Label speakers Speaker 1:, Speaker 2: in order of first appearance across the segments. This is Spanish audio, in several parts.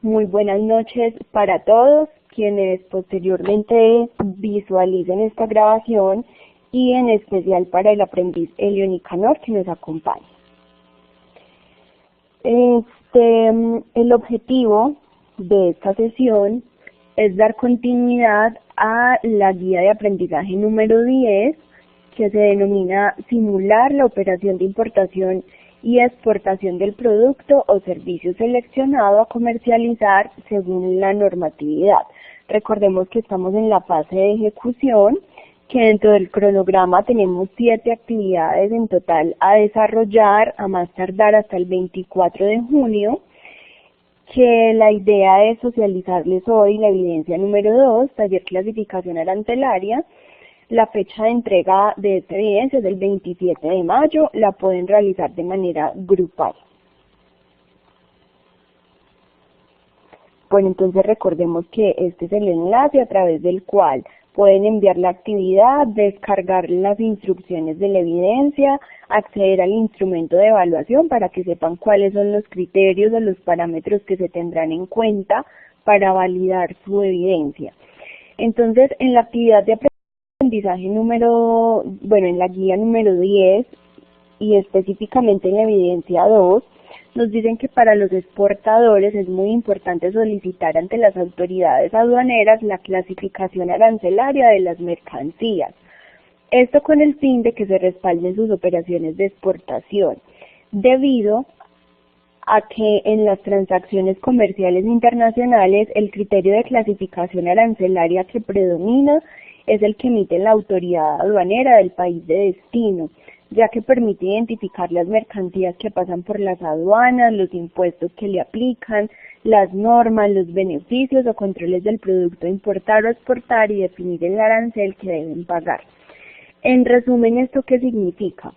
Speaker 1: Muy buenas noches para todos quienes posteriormente visualicen esta grabación y en especial para el aprendiz Elio Nicanor que nos acompaña. El objetivo de esta sesión es dar continuidad a la guía de aprendizaje número 10, que se denomina simular la operación de importación y exportación del producto o servicio seleccionado a comercializar según la normatividad. Recordemos que estamos en la fase de ejecución, que dentro del cronograma tenemos 7 actividades en total a desarrollar a más tardar hasta el 24 de junio, que la idea es socializarles hoy la evidencia número 2, taller clasificación arancelaria. La fecha de entrega de esta evidencia es el 27 de mayo, la pueden realizar de manera grupal. Bueno, entonces recordemos que este es el enlace a través del cual pueden enviar la actividad, descargar las instrucciones de la evidencia, acceder al instrumento de evaluación para que sepan cuáles son los criterios o los parámetros que se tendrán en cuenta para validar su evidencia. Entonces, en la actividad de aprendizaje en la guía número 10 y específicamente en la evidencia 2, nos dicen que para los exportadores es muy importante solicitar ante las autoridades aduaneras la clasificación arancelaria de las mercancías. Esto con el fin de que se respalden sus operaciones de exportación, debido a que en las transacciones comerciales internacionales el criterio de clasificación arancelaria que predomina es el que emite la autoridad aduanera del país de destino, ya que permite identificar las mercancías que pasan por las aduanas, los impuestos que le aplican, las normas, los beneficios o controles del producto a importar o exportar y definir el arancel que deben pagar. En resumen, ¿esto qué significa?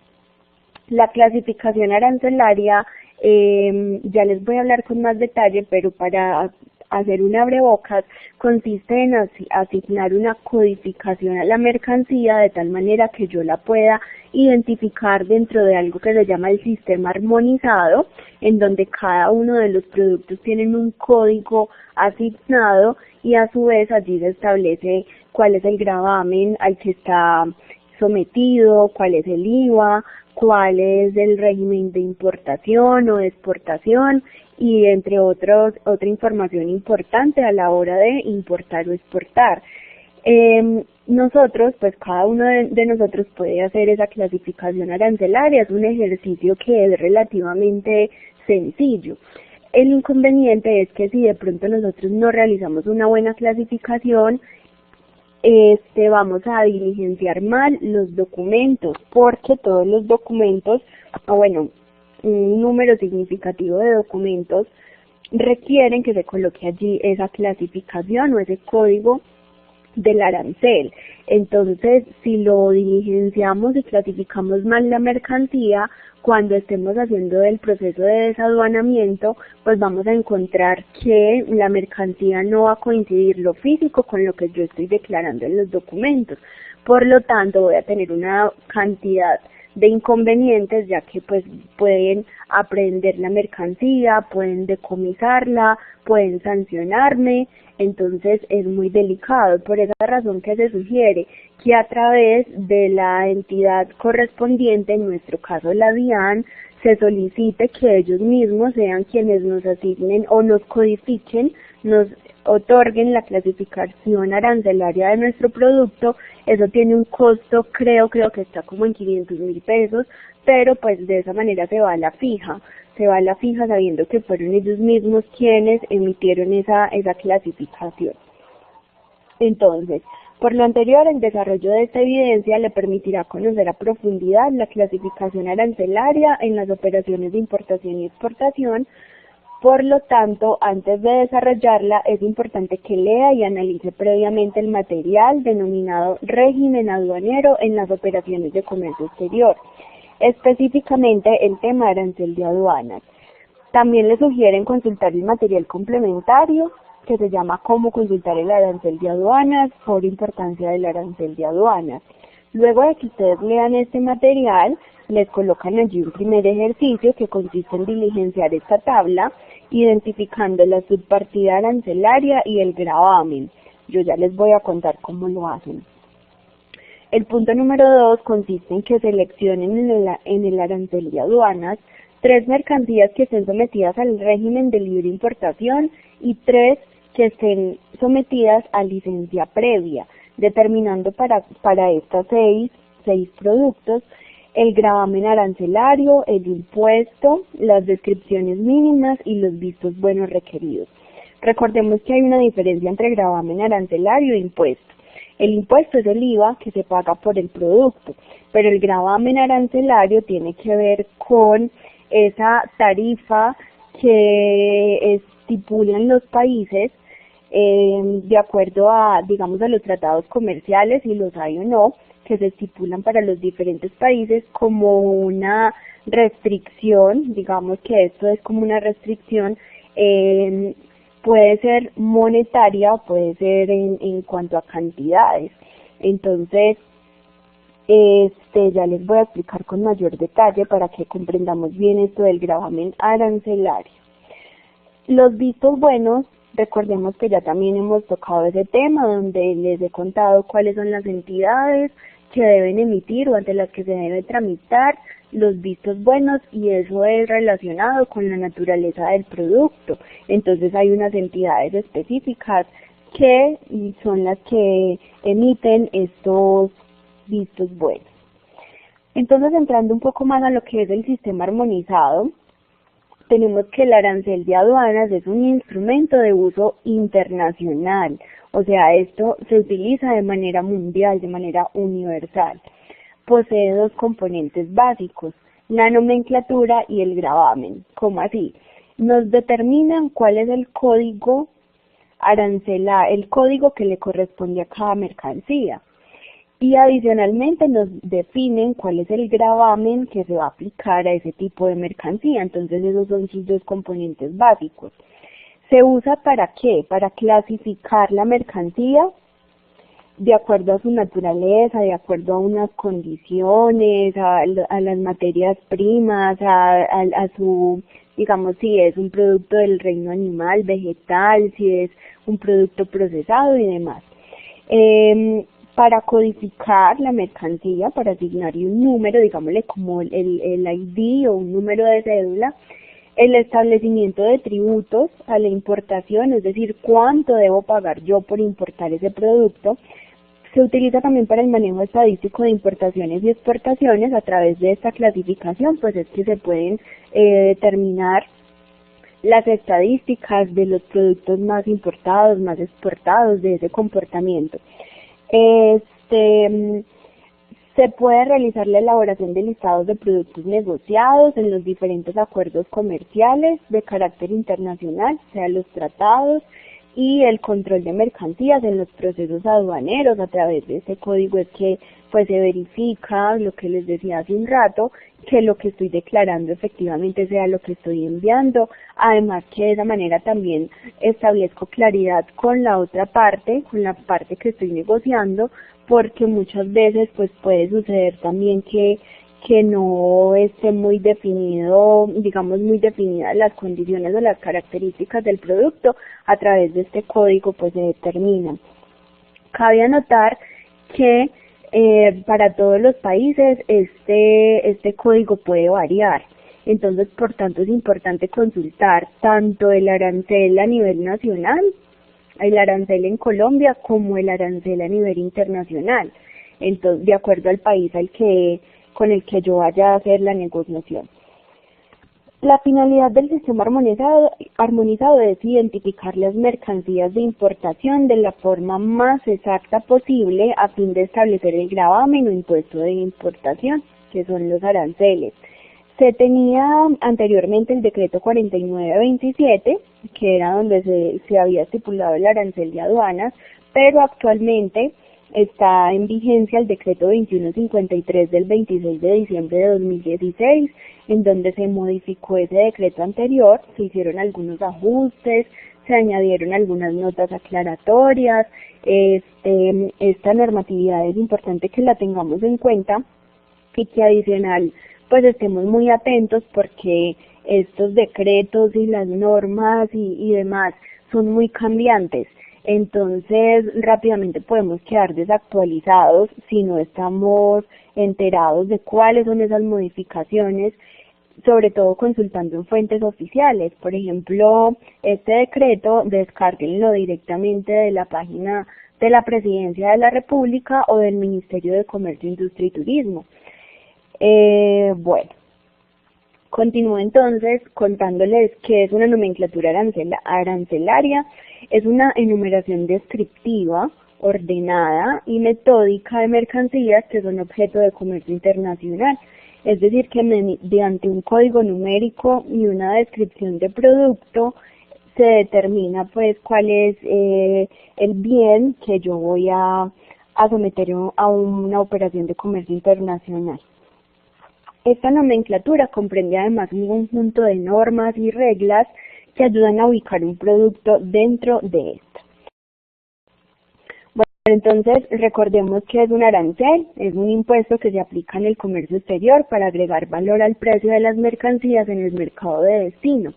Speaker 1: La clasificación arancelaria, ya les voy a hablar con más detalle, pero para hacer un abrebocas, consiste en asignar una codificación a la mercancía de tal manera que yo la pueda identificar dentro de algo que se llama el sistema armonizado, en donde cada uno de los productos tienen un código asignado y a su vez allí se establece cuál es el gravamen al que está sometido, cuál es el IVA, cuál es el régimen de importación o de exportación y entre otra información importante a la hora de importar o exportar. Cada uno de nosotros puede hacer esa clasificación arancelaria, es un ejercicio que es relativamente sencillo. El inconveniente es que si de pronto nosotros no realizamos una buena clasificación, vamos a diligenciar mal los documentos, porque todos los documentos, un número significativo de documentos requieren que se coloque allí esa clasificación o ese código del arancel. Entonces, si lo diligenciamos y clasificamos mal la mercancía, cuando estemos haciendo el proceso de desaduanamiento, pues vamos a encontrar que la mercancía no va a coincidir lo físico con lo que yo estoy declarando en los documentos. Por lo tanto, voy a tener una cantidad de inconvenientes, ya que pues pueden apreender la mercancía, pueden decomisarla, pueden sancionarme, entonces es muy delicado. Por esa razón que se sugiere que a través de la entidad correspondiente, en nuestro caso la DIAN, se solicite que ellos mismos sean quienes nos asignen o nos codifiquen, nos otorguen la clasificación arancelaria de nuestro producto. Eso tiene un costo, creo que está como en 500.000 pesos, pero pues de esa manera se va a la fija sabiendo que fueron ellos mismos quienes emitieron esa clasificación. Entonces, por lo anterior, el desarrollo de esta evidencia le permitirá conocer a profundidad la clasificación arancelaria en las operaciones de importación y exportación. Por lo tanto, antes de desarrollarla, es importante que lea y analice previamente el material denominado régimen aduanero en las operaciones de comercio exterior, específicamente el tema arancel de aduanas. También le sugieren consultar el material complementario, que se llama Cómo consultar el arancel de aduanas, sobre importancia del arancel de aduanas. Luego de que ustedes lean este material, les colocan allí un primer ejercicio que consiste en diligenciar esta tabla identificando la subpartida arancelaria y el gravamen. Yo ya les voy a contar cómo lo hacen. El punto número 2 consiste en que seleccionen en el arancel de aduanas 3 mercancías que estén sometidas al régimen de libre importación y 3 que estén sometidas a licencia previa, determinando para estas 6 productos el gravamen arancelario, el impuesto, las descripciones mínimas y los vistos buenos requeridos. Recordemos que hay una diferencia entre gravamen arancelario e impuesto. El impuesto es el IVA que se paga por el producto, pero el gravamen arancelario tiene que ver con esa tarifa que estipulan los países de acuerdo a, digamos, a los tratados comerciales, si los hay o no, que se estipulan para los diferentes países como una restricción, digamos que esto es como una restricción, puede ser monetaria o puede ser en cuanto a cantidades. Entonces, ya les voy a explicar con mayor detalle para que comprendamos bien esto del gravamen arancelario. Los vistos buenos, recordemos que ya también hemos tocado ese tema donde les he contado cuáles son las entidades que deben emitir o ante las que se debe tramitar los vistos buenos, y eso es relacionado con la naturaleza del producto. Entonces hay unas entidades específicas que son las que emiten estos vistos buenos. Entonces, entrando un poco más a lo que es el sistema armonizado, tenemos que el arancel de aduanas es un instrumento de uso internacional, o sea, esto se utiliza de manera mundial, de manera universal. Posee 2 componentes básicos, la nomenclatura y el gravamen. ¿Cómo así? Nos determinan cuál es el código arancelario, el código que le corresponde a cada mercancía. Y adicionalmente nos definen cuál es el gravamen que se va a aplicar a ese tipo de mercancía. Entonces esos son sus 2 componentes básicos. ¿Se usa para qué? Para clasificar la mercancía de acuerdo a su naturaleza, de acuerdo a unas condiciones, a las materias primas, a su, digamos, si es un producto del reino animal, vegetal, si es un producto procesado y demás. Para codificar la mercancía, para asignarle un número, digámosle como el ID o un número de cédula, el establecimiento de tributos a la importación, es decir, cuánto debo pagar yo por importar ese producto. Se utiliza también para el manejo estadístico de importaciones y exportaciones. A través de esta clasificación, pues es que se pueden determinar las estadísticas de los productos más importados, más exportados, de ese comportamiento. Se puede realizar la elaboración de listados de productos negociados en los diferentes acuerdos comerciales de carácter internacional, sea los tratados, y el control de mercancías en los procesos aduaneros. A través de este código es que pues se verifica lo que les decía hace un rato, que lo que estoy declarando efectivamente sea lo que estoy enviando. Además que de esa manera también establezco claridad con la otra parte, con la parte que estoy negociando, porque muchas veces pues puede suceder también que no esté muy definido, digamos muy definidas las condiciones o las características del producto. A través de este código pues se determinan. Cabe anotar que para todos los países este código puede variar. Entonces, por tanto, es importante consultar tanto el arancel a nivel nacional, el arancel en Colombia, como el arancel a nivel internacional. Entonces, de acuerdo al país con el que yo vaya a hacer la negociación. La finalidad del sistema armonizado es identificar las mercancías de importación de la forma más exacta posible a fin de establecer el gravamen o impuesto de importación, que son los aranceles. Se tenía anteriormente el decreto 4927, que era donde se había estipulado el arancel de aduanas, pero actualmente está en vigencia el decreto 2153 del 26 de diciembre de 2016, en donde se modificó ese decreto anterior, se hicieron algunos ajustes, se añadieron algunas notas aclaratorias. Esta normatividad es importante que la tengamos en cuenta y que adicional pues estemos muy atentos porque estos decretos y las normas y demás son muy cambiantes. Entonces rápidamente podemos quedar desactualizados si no estamos enterados de cuáles son esas modificaciones, sobre todo consultando en fuentes oficiales. Por ejemplo, este decreto descárguenlo directamente de la página de la Presidencia de la República o del Ministerio de Comercio, Industria y Turismo. Bueno, continúo entonces contándoles qué es una nomenclatura arancelaria. Es una enumeración descriptiva, ordenada y metódica de mercancías que son objeto de comercio internacional. Es decir, que mediante un código numérico y una descripción de producto se determina pues cuál es el bien que yo voy a someter a una operación de comercio internacional. Esta nomenclatura comprende además un conjunto de normas y reglas que ayudan a ubicar un producto dentro de esta. Bueno, entonces recordemos que es un arancel, es un impuesto que se aplica en el comercio exterior para agregar valor al precio de las mercancías en el mercado de destino.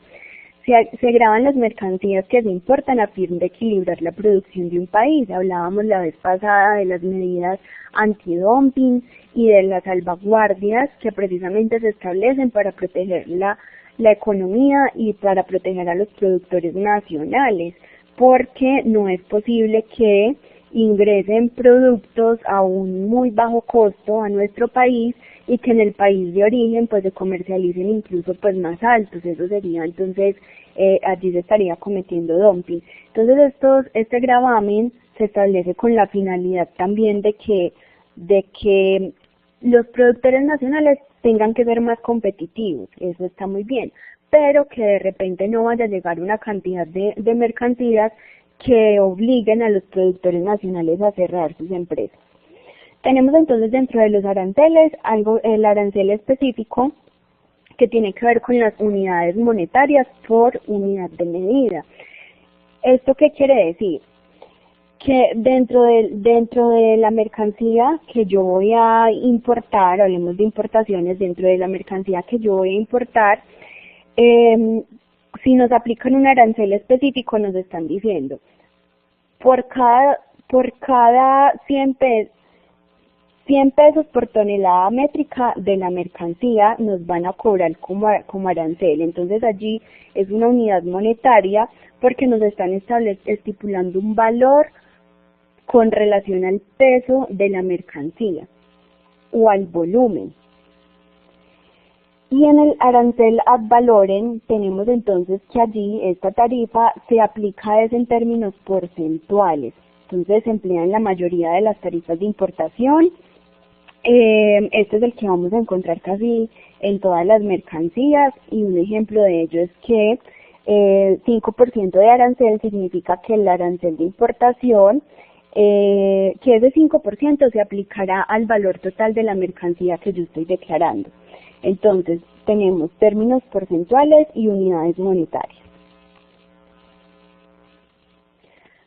Speaker 1: Se graban las mercancías que se importan a fin de equilibrar la producción de un país. Hablábamos la vez pasada de las medidas antidumping y de las salvaguardias que precisamente se establecen para proteger la economía y para proteger a los productores nacionales, porque no es posible que ingresen productos a un muy bajo costo a nuestro país y que en el país de origen pues se comercialicen incluso pues más altos. Eso sería entonces, allí se estaría cometiendo dumping. Entonces este gravamen se establece con la finalidad también de que los productores nacionales tengan que ser más competitivos. Eso está muy bien, pero que de repente no vaya a llegar una cantidad de mercancías que obliguen a los productores nacionales a cerrar sus empresas. Tenemos entonces dentro de los aranceles el arancel específico que tiene que ver con las unidades monetarias por unidad de medida. ¿Esto qué quiere decir? Que dentro de la mercancía que yo voy a importar, hablemos de importaciones, dentro de la mercancía que yo voy a importar, si nos aplican un arancel específico, nos están diciendo, por cada 100 pesos por tonelada métrica de la mercancía nos van a cobrar como arancel. Entonces allí es una unidad monetaria porque nos están estipulando un valor con relación al peso de la mercancía o al volumen. Y en el arancel ad valorem tenemos entonces que allí esta tarifa se aplica en términos porcentuales. Entonces se emplea en la mayoría de las tarifas de importación. Este es el que vamos a encontrar casi en todas las mercancías y un ejemplo de ello es que 5% de arancel significa que el arancel de importación, que es de 5%, se aplicará al valor total de la mercancía que yo estoy declarando. Entonces, tenemos términos porcentuales y unidades monetarias.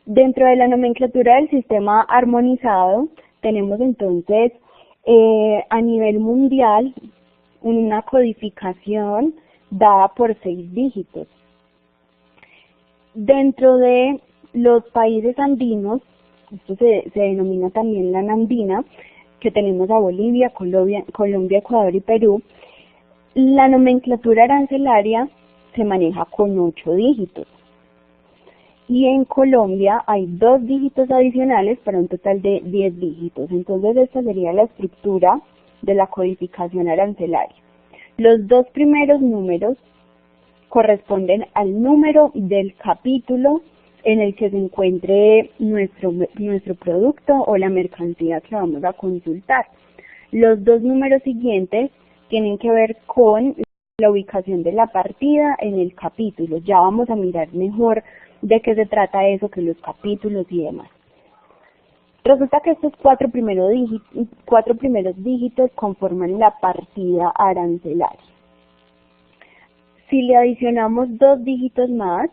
Speaker 1: Dentro de la nomenclatura del sistema armonizado, tenemos entonces a nivel mundial una codificación dada por 6 dígitos. Dentro de los países andinos, esto se denomina también la andina, que tenemos a Bolivia, Colombia, Ecuador y Perú, la nomenclatura arancelaria se maneja con 8 dígitos. Y en Colombia hay 2 dígitos adicionales para un total de 10 dígitos. Entonces esta sería la estructura de la codificación arancelaria. Los 2 primeros números corresponden al número del capítulo en el que se encuentre nuestro producto o la mercancía que vamos a consultar. Los 2 números siguientes tienen que ver con la ubicación de la partida en el capítulo. Ya vamos a mirar mejor de qué se trata eso, que los capítulos y demás. Resulta que estos 4 primeros dígitos conforman la partida arancelaria. Si le adicionamos 2 dígitos más,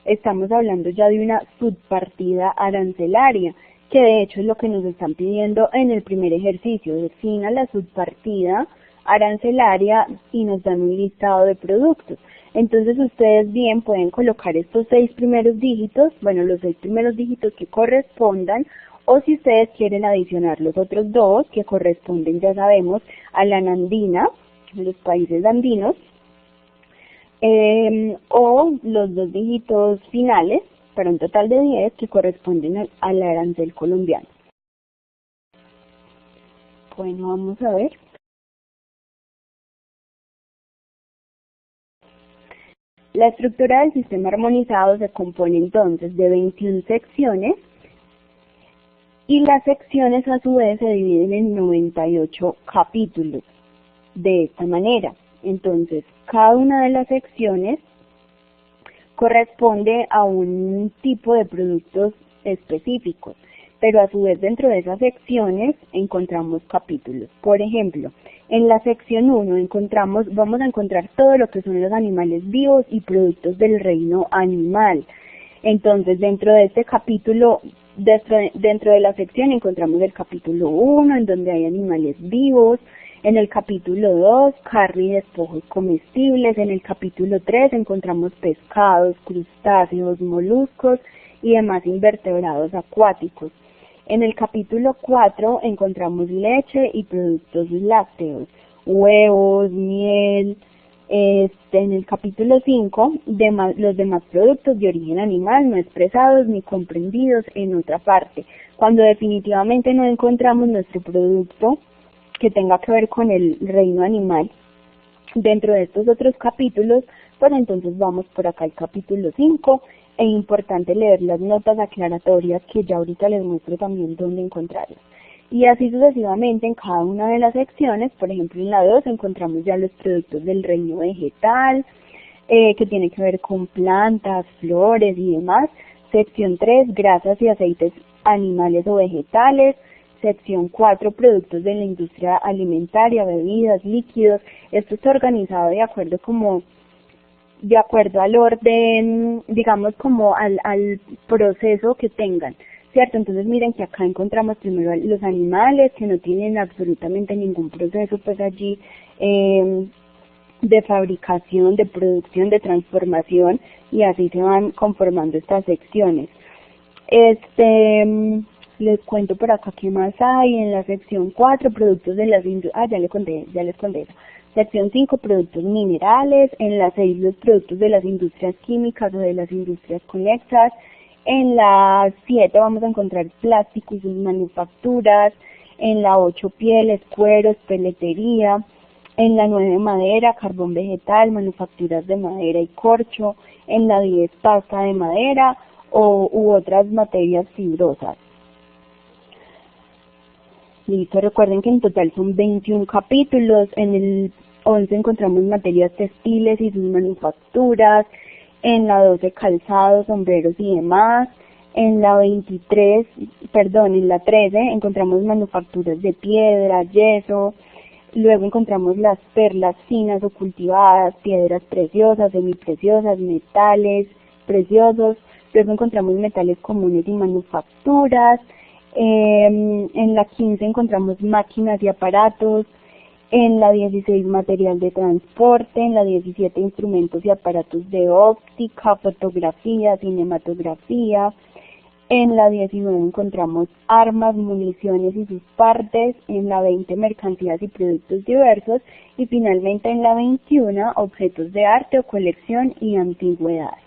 Speaker 1: estamos hablando ya de una subpartida arancelaria, que de hecho es lo que nos están pidiendo en el primer ejercicio. Defina la subpartida arancelaria y nos dan un listado de productos. Entonces ustedes bien pueden colocar estos 6 primeros dígitos, bueno, los 6 primeros dígitos que correspondan, o si ustedes quieren adicionar los otros 2 que corresponden, ya sabemos, a la andina, los países andinos, o los 2 dígitos finales, para un total de 10 que corresponden al arancel colombiano. Bueno, vamos a ver. La estructura del sistema armonizado se compone entonces de 21 secciones y las secciones a su vez se dividen en 98 capítulos. De esta manera, entonces, cada una de las secciones corresponde a un tipo de productos específicos, pero a su vez dentro de esas secciones encontramos capítulos. Por ejemplo, en la sección 1 vamos a encontrar todo lo que son los animales vivos y productos del reino animal. Entonces, dentro de este capítulo, dentro de la sección encontramos el capítulo 1, en donde hay animales vivos. En el capítulo 2, carne y despojos comestibles. En el capítulo 3 encontramos pescados, crustáceos, moluscos y demás invertebrados acuáticos. En el capítulo 4 encontramos leche y productos lácteos, huevos, miel. En el capítulo 5, los demás productos de origen animal no expresados ni comprendidos en otra parte. Cuando definitivamente no encontramos nuestro producto que tenga que ver con el reino animal dentro de estos otros capítulos, pues entonces vamos por acá al capítulo 5. Es importante leer las notas aclaratorias que ya ahorita les muestro también dónde encontrarlas. Y así sucesivamente en cada una de las secciones. Por ejemplo, en la 2 encontramos ya los productos del reino vegetal, que tiene que ver con plantas, flores y demás. Sección 3, grasas y aceites animales o vegetales. Sección 4, productos de la industria alimentaria, bebidas, líquidos. Esto está organizado de acuerdo al orden, digamos como al proceso que tengan, ¿cierto? Entonces miren que acá encontramos primero los animales que no tienen absolutamente ningún proceso pues allí de fabricación, de producción, de transformación, y así se van conformando estas secciones. Les cuento por acá qué más hay. En la sección 4, productos de las industrias, ya les conté eso. Sección 5, productos minerales. En la 6, los productos de las industrias químicas o de las industrias conexas. En la 7 vamos a encontrar plástico y sus manufacturas. En la 8, pieles, cueros, peletería. En la 9, madera, carbón vegetal, manufacturas de madera y corcho. En la 10, pasta de madera u otras materias fibrosas. Listo, recuerden que en total son 21 capítulos. En el 11 encontramos materias textiles y sus manufacturas. En la 12, calzados, sombreros y demás. En la 13 encontramos manufacturas de piedra, yeso. Luego encontramos las perlas finas o cultivadas, piedras preciosas, semipreciosas, metales preciosos. Luego encontramos metales comunes y manufacturas. En la 15 encontramos máquinas y aparatos. En la 16, material de transporte. En la 17, instrumentos y aparatos de óptica, fotografía, cinematografía. En la 19 encontramos armas, municiones y sus partes. En la 20, mercancías y productos diversos. Y finalmente en la 21, objetos de arte o colección y antigüedades.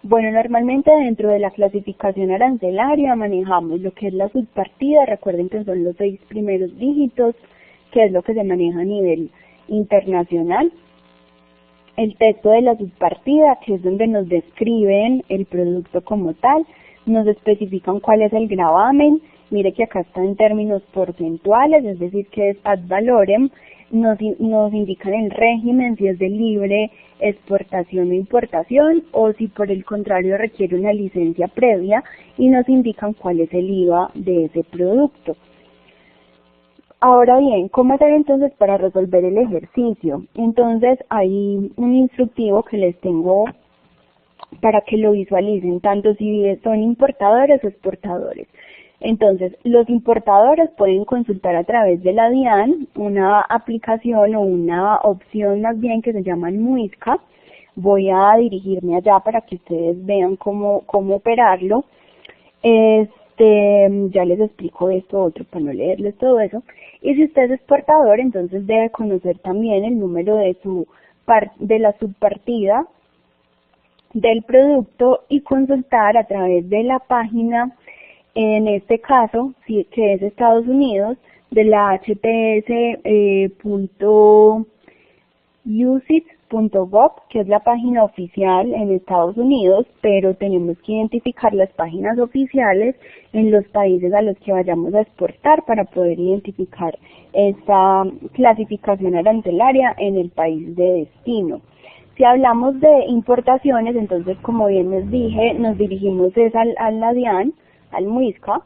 Speaker 1: Bueno, normalmente dentro de la clasificación arancelaria manejamos lo que es la subpartida. Recuerden que son los 6 primeros dígitos, que es lo que se maneja a nivel internacional. El texto de la subpartida, que es donde nos describen el producto como tal, nos especifican cuál es el gravamen. Mire que acá está en términos porcentuales, es decir, que es ad valorem. Nos indican el régimen, si es de libre exportación o importación, o si por el contrario requiere una licencia previa, y nos indican cuál es el IVA de ese producto. Ahora bien, ¿cómo hacer entonces para resolver el ejercicio? Entonces hay un instructivo que les tengo para que lo visualicen, tanto si son importadores o exportadores. Entonces, los importadores pueden consultar a través de la DIAN una aplicación o una opción más bien que se llama Muisca. Voy a dirigirme allá para que ustedes vean cómo operarlo. Ya les explico esto otro para no leerles todo eso. Y si usted es exportador, entonces debe conocer también el número de la subpartida del producto y consultar a través de la página, en este caso, que es Estados Unidos, de la hts.ucit.gov, que es la página oficial en Estados Unidos, pero tenemos que identificar las páginas oficiales en los países a los que vayamos a exportar para poder identificar esta clasificación arancelaria en el país de destino. Si hablamos de importaciones, entonces, como bien les dije, nos dirigimos a la DIAN, al Muisca.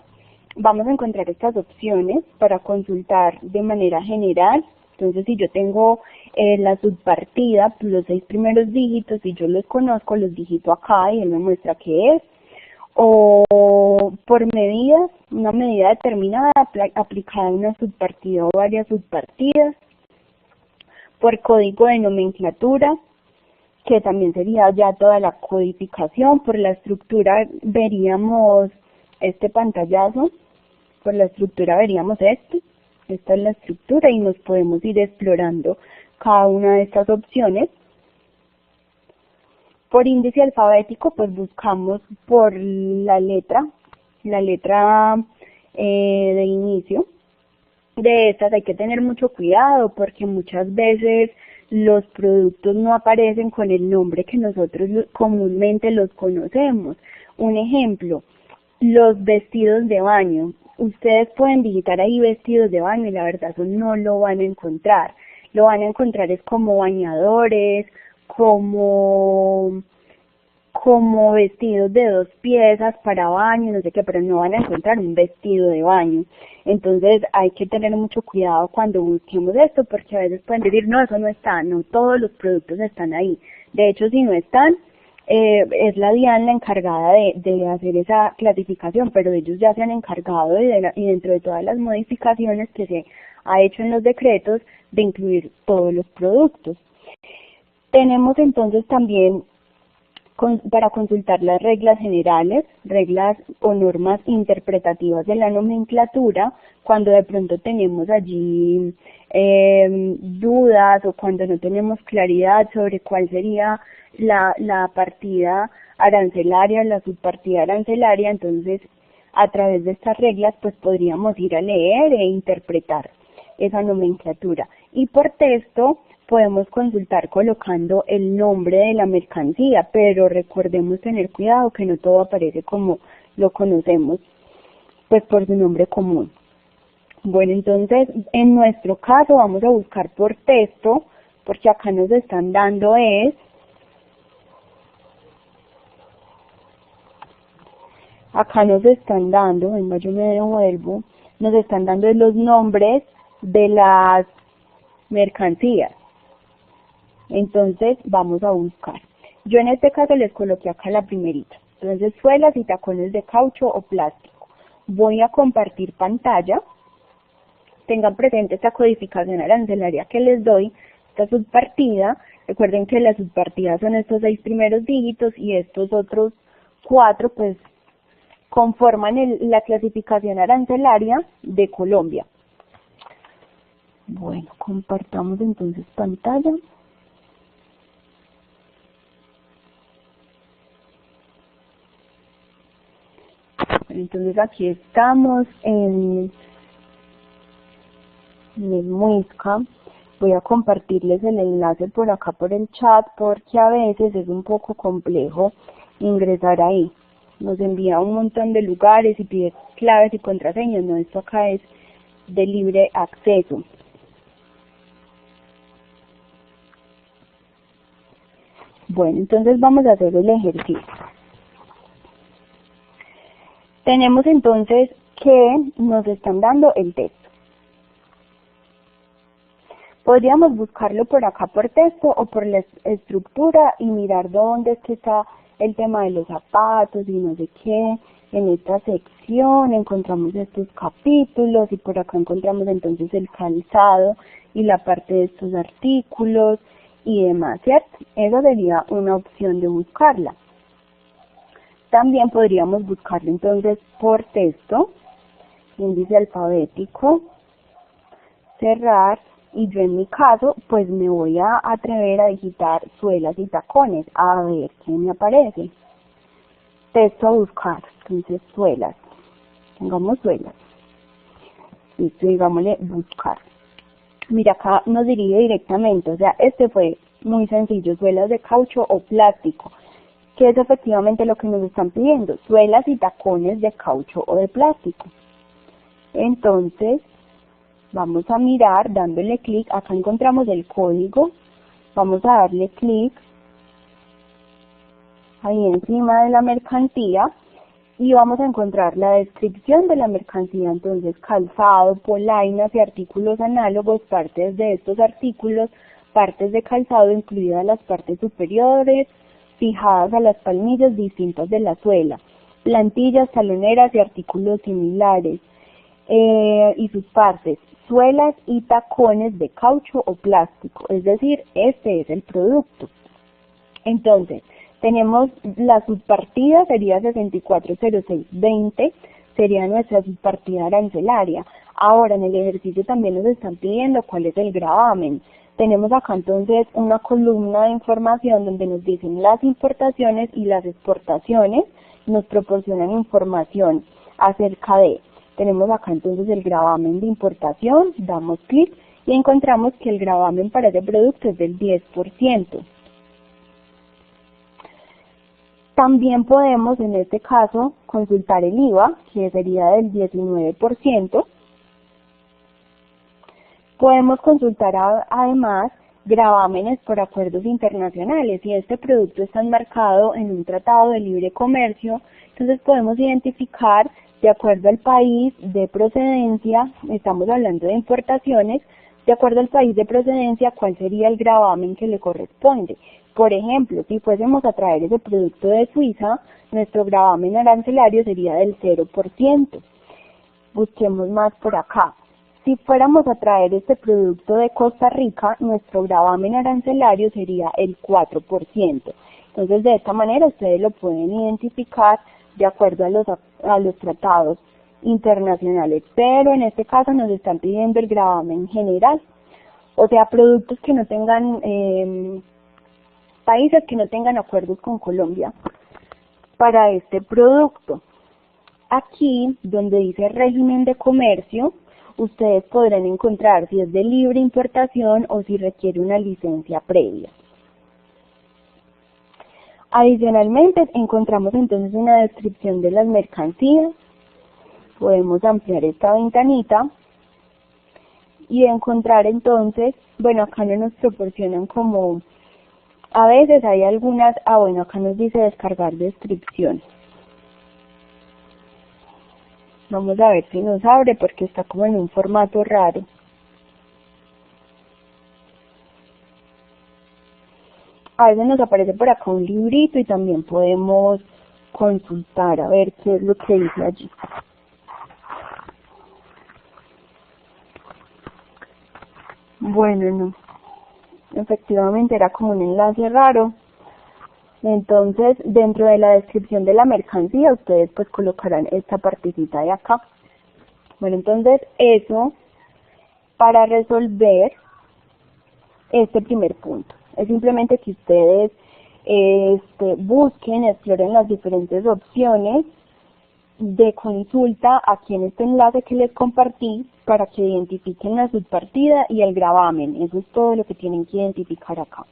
Speaker 1: Vamos a encontrar estas opciones para consultar de manera general. Entonces, si yo tengo la subpartida, los 6 primeros dígitos, y yo los conozco, los digito acá y él me muestra qué es. O por medidas, una medida determinada aplicada a una subpartida o varias subpartidas. Por código de nomenclatura, que también sería ya toda la codificación. Por la estructura veríamos este pantallazo, por la estructura veríamos esta es la estructura y nos podemos ir explorando cada una de estas opciones. Por índice alfabético, pues buscamos por la letra de inicio. De estas hay que tener mucho cuidado porque muchas veces los productos no aparecen con el nombre que nosotros comúnmente los conocemos. Un ejemplo, los vestidos de baño. Ustedes pueden digitar ahí vestidos de baño y la verdad eso no lo van a encontrar. Lo van a encontrar es como bañadores, como vestidos de 2 piezas para baño, no sé qué, pero no van a encontrar un vestido de baño. Entonces hay que tener mucho cuidado cuando busquemos esto, porque a veces pueden decir, no, eso no está, no todos los productos están ahí. De hecho, si no están, es la DIAN la encargada de hacer esa clasificación, pero ellos ya se han encargado y dentro de todas las modificaciones que se ha hecho en los decretos, de incluir todos los productos. Tenemos entonces también para consultar las reglas generales, reglas o normas interpretativas de la nomenclatura, cuando de pronto tenemos allí dudas o cuando no tenemos claridad sobre cuál sería la partida arancelaria, la subpartida arancelaria. Entonces a través de estas reglas pues podríamos ir a leer e interpretar esa nomenclatura. Y por texto podemos consultar colocando el nombre de la mercancía, pero recordemos tener cuidado que no todo aparece como lo conocemos, pues por su nombre común. Bueno, entonces en nuestro caso vamos a buscar por texto, porque acá nos están dando venga, yo me devuelvo, nos están dando los nombres de las mercancías. Entonces vamos a buscar. Yo en este caso les coloqué acá la primerita. Entonces suelas y tacones de caucho o plástico. Voy a compartir pantalla. Tengan presente esta codificación arancelaria que les doy, esta subpartida. Recuerden que las subpartidas son estos 6 primeros dígitos y estos otros 4 pues conforman la clasificación arancelaria de Colombia. Bueno, compartamos entonces pantalla. Entonces aquí estamos en el Muisca. Voy a compartirles el enlace por acá por el chat porque a veces es un poco complejo ingresar ahí. Nos envía un montón de lugares y pide claves y contraseñas. No, esto acá es de libre acceso. Bueno, entonces vamos a hacer el ejercicio. Tenemos entonces que nos están dando el texto. Podríamos buscarlo por acá por texto o por la estructura y mirar dónde es que está el tema de los zapatos y no sé qué. En esta sección encontramos estos capítulos y por acá encontramos entonces el calzado y la parte de estos artículos y demás, ¿cierto? Esa sería una opción de buscarla. También podríamos buscarlo entonces por texto, índice alfabético, cerrar, y yo en mi caso pues me voy a atrever a digitar suelas y tacones, a ver qué me aparece. Texto a buscar, entonces suelas, pongamos suelas, listo, digámosle buscar. Mira, acá nos dirige directamente, o sea, este fue muy sencillo, suelas de caucho o plástico, que es efectivamente lo que nos están pidiendo, suelas y tacones de caucho o de plástico. Entonces, vamos a mirar dándole clic, acá encontramos el código, vamos a darle clic ahí encima de la mercancía y vamos a encontrar la descripción de la mercancía, entonces calzado, polainas y artículos análogos, partes de estos artículos, partes de calzado incluidas las partes superiores, fijadas a las palmillas distintas de la suela, plantillas, taloneras y artículos similares y sus partes, suelas y tacones de caucho o plástico, es decir, este es el producto. Entonces, tenemos la subpartida, sería 640620, sería nuestra subpartida arancelaria. Ahora, en el ejercicio también nos están pidiendo cuál es el gravamen. Tenemos acá entonces una columna de información donde nos dicen las importaciones y las exportaciones, nos proporcionan información acerca de. Tenemos acá entonces el gravamen de importación, damos clic y encontramos que el gravamen para ese producto es del 10%. También podemos, en este caso, consultar el IVA, que sería del 19%. Podemos consultar además gravámenes por acuerdos internacionales. Si este producto está enmarcado en un tratado de libre comercio, entonces podemos identificar, de acuerdo al país de procedencia, estamos hablando de importaciones, de acuerdo al país de procedencia, cuál sería el gravamen que le corresponde. Por ejemplo, si fuésemos a traer ese producto de Suiza, nuestro gravamen arancelario sería del 0%. Busquemos más por acá. Si fuéramos a traer este producto de Costa Rica, nuestro gravamen arancelario sería el 4%. Entonces, de esta manera ustedes lo pueden identificar de acuerdo a los tratados internacionales, pero en este caso nos están pidiendo el gravamen general, o sea, productos que no tengan, países que no tengan acuerdos con Colombia para este producto. Aquí, donde dice régimen de comercio, ustedes podrán encontrar si es de libre importación o si requiere una licencia previa. Adicionalmente, encontramos entonces una descripción de las mercancías. Podemos ampliar esta ventanita y encontrar entonces, bueno, acá no nos proporcionan como, a veces hay algunas, bueno, acá nos dice descargar descripción. Vamos a ver si nos abre porque está como en un formato raro. A veces nos aparece por acá un librito y también podemos consultar a ver qué es lo que dice allí. Bueno, no. Efectivamente era como un enlace raro. Entonces, dentro de la descripción de la mercancía, ustedes pues colocarán esta partecita de acá. Bueno, entonces eso para resolver este primer punto. Es simplemente que ustedes busquen, exploren las diferentes opciones de consulta aquí en este enlace que les compartí para que identifiquen la subpartida y el gravamen. Eso es todo lo que tienen que identificar acá.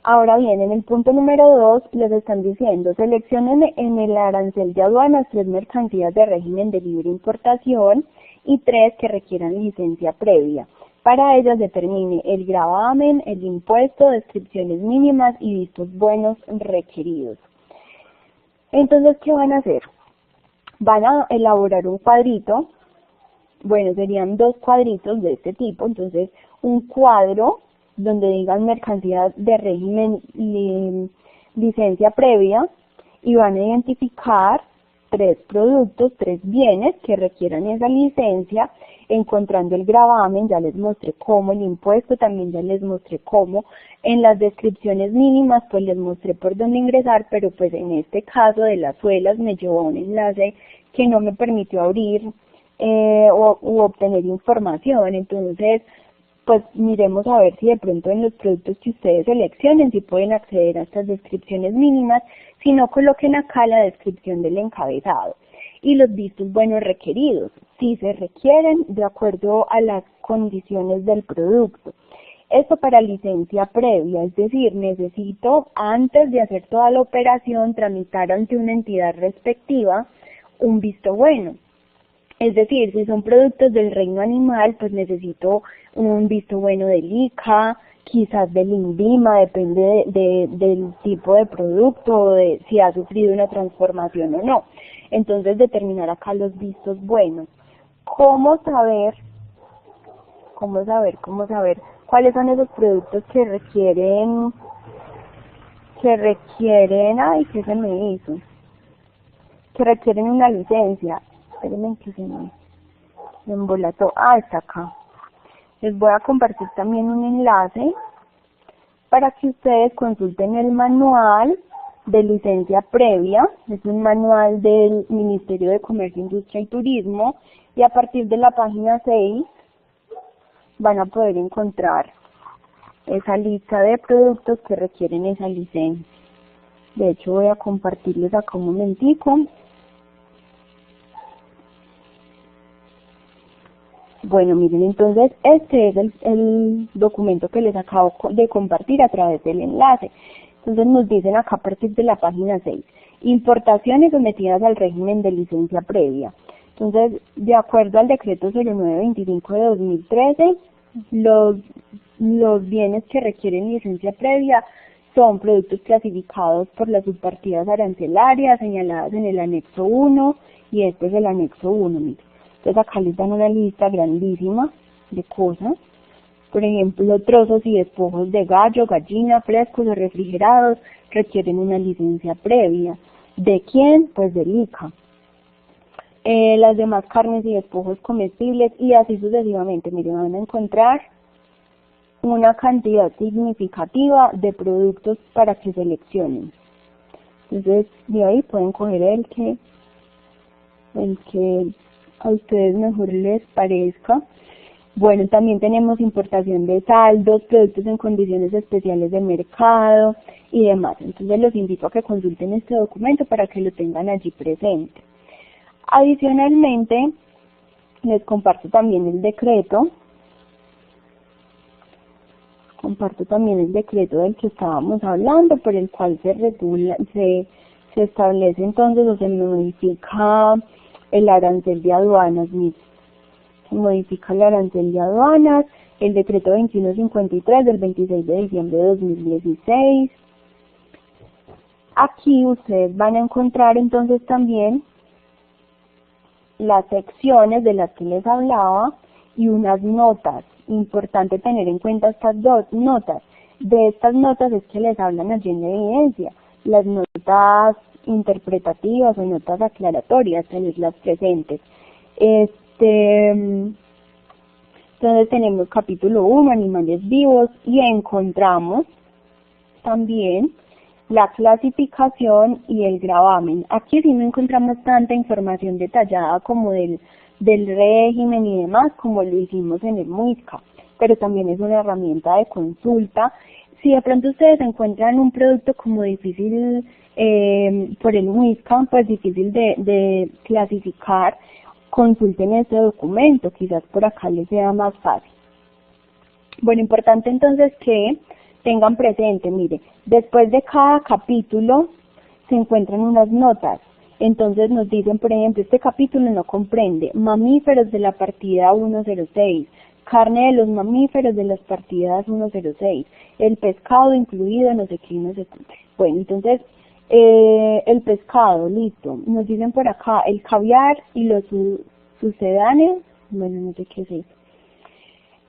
Speaker 1: Ahora bien, en el punto número 2 les están diciendo, seleccionen en el arancel de aduanas 3 mercancías de régimen de libre importación y 3 que requieran licencia previa. Para ellas determine el gravamen, el impuesto, descripciones mínimas y vistos buenos requeridos. Entonces, ¿qué van a hacer? Van a elaborar un cuadrito, bueno, serían 2 cuadritos de este tipo, entonces un cuadro donde digan mercancías de régimen licencia previa y van a identificar tres productos, tres bienes que requieran esa licencia, encontrando el gravamen, ya les mostré cómo, el impuesto también ya les mostré cómo, en las descripciones mínimas pues les mostré por dónde ingresar, pero pues en este caso de las suelas me llevó a un enlace que no me permitió abrir u obtener información. Entonces pues miremos a ver si de pronto en los productos que ustedes seleccionen si pueden acceder a estas descripciones mínimas, si no coloquen acá la descripción del encabezado y los vistos buenos requeridos, si se requieren de acuerdo a las condiciones del producto. Esto para licencia previa, es decir, necesito antes de hacer toda la operación tramitar ante una entidad respectiva un visto bueno. Es decir, si son productos del reino animal, pues necesito un visto bueno del ICA, quizás del INVIMA, depende del tipo de producto o de si ha sufrido una transformación o no. Entonces, determinar acá los vistos buenos. ¿Cómo saber cuáles son esos productos que requieren, ay, ¿qué se me hizo? Que requieren una licencia? Espérenme que se me embolató. Está acá. Les voy a compartir también un enlace para que ustedes consulten el manual de licencia previa. Es un manual del Ministerio de Comercio, Industria y Turismo y a partir de la página 6 van a poder encontrar esa lista de productos que requieren esa licencia. De hecho voy a compartirles acá un momentico. Bueno, miren, entonces este es el documento que les acabo de compartir a través del enlace. Entonces nos dicen acá a partir de la página 6, importaciones sometidas al régimen de licencia previa. Entonces, de acuerdo al decreto 0925 de 2013, los bienes que requieren licencia previa son productos clasificados por las subpartidas arancelarias señaladas en el anexo 1 y este es el anexo 1, miren. Entonces acá les dan una lista grandísima de cosas. Por ejemplo, trozos y despojos de gallo, gallina, frescos o refrigerados requieren una licencia previa. ¿De quién? Pues del ICA. Las demás carnes y despojos comestibles y así sucesivamente. Miren, van a encontrar una cantidad significativa de productos para que seleccionen. Entonces, de ahí pueden coger el que a ustedes mejor les parezca. Bueno, también tenemos importación de saldos, productos en condiciones especiales de mercado y demás. Entonces los invito a que consulten este documento para que lo tengan allí presente. Adicionalmente, les comparto también el decreto. Del que estábamos hablando, por el cual se establece entonces o se modifica el arancel de aduanas. Se modifica el arancel de aduanas, el decreto 2153 del 26 de diciembre de 2016. Aquí ustedes van a encontrar entonces también las secciones de las que les hablaba y unas notas. Importante tener en cuenta estas dos notas. De estas notas es que les hablan allí en la evidencia. Las notas interpretativas o notas aclaratorias, tenerlas presentes. Entonces tenemos capítulo 1, animales vivos, y encontramos también la clasificación y el gravamen. Aquí sí no encontramos tanta información detallada como del régimen y demás, como lo hicimos en el MUISCA, pero también es una herramienta de consulta. Si de pronto ustedes encuentran un producto como difícil por el MUISCA, pues difícil de clasificar, consulten este documento, quizás por acá les sea más fácil. Bueno, importante entonces que tengan presente, mire, después de cada capítulo se encuentran unas notas. Entonces nos dicen, por ejemplo, este capítulo no comprende mamíferos de la partida 106, carne de los mamíferos de las partidas 106, el pescado incluido, no sé qué, no sé qué. Bueno, entonces, el pescado, listo. Nos dicen por acá, el caviar y los sucedáneos, bueno, no sé qué es eso.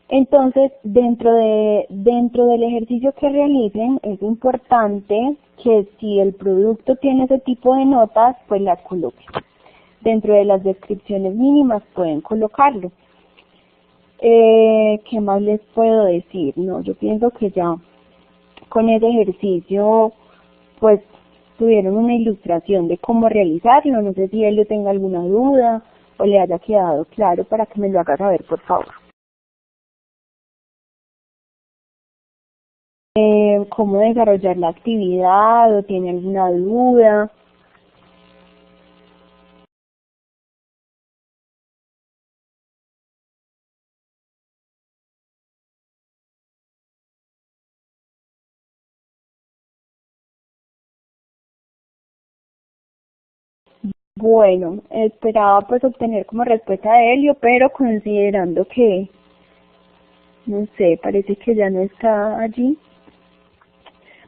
Speaker 1: Entonces, dentro del ejercicio que realicen, es importante que si el producto tiene ese tipo de notas, pues las coloquen. dentro de las descripciones mínimas pueden colocarlo. ¿Qué más les puedo decir? No, yo pienso que ya con ese ejercicio pues tuvieron una ilustración de cómo realizarlo. No sé si Elio tenga alguna duda o le haya quedado claro, para que me lo haga saber, por favor. ¿Cómo desarrollar la actividad o tiene alguna duda? Bueno, esperaba pues obtener como respuesta de Elio, pero considerando que, no sé, parece que ya no está allí,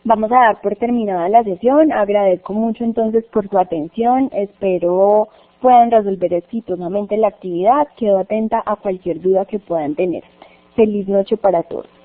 Speaker 1: vamos a dar por terminada la sesión. Agradezco mucho entonces por su atención, espero puedan resolver exitosamente la actividad, quedo atenta a cualquier duda que puedan tener. Feliz noche para todos.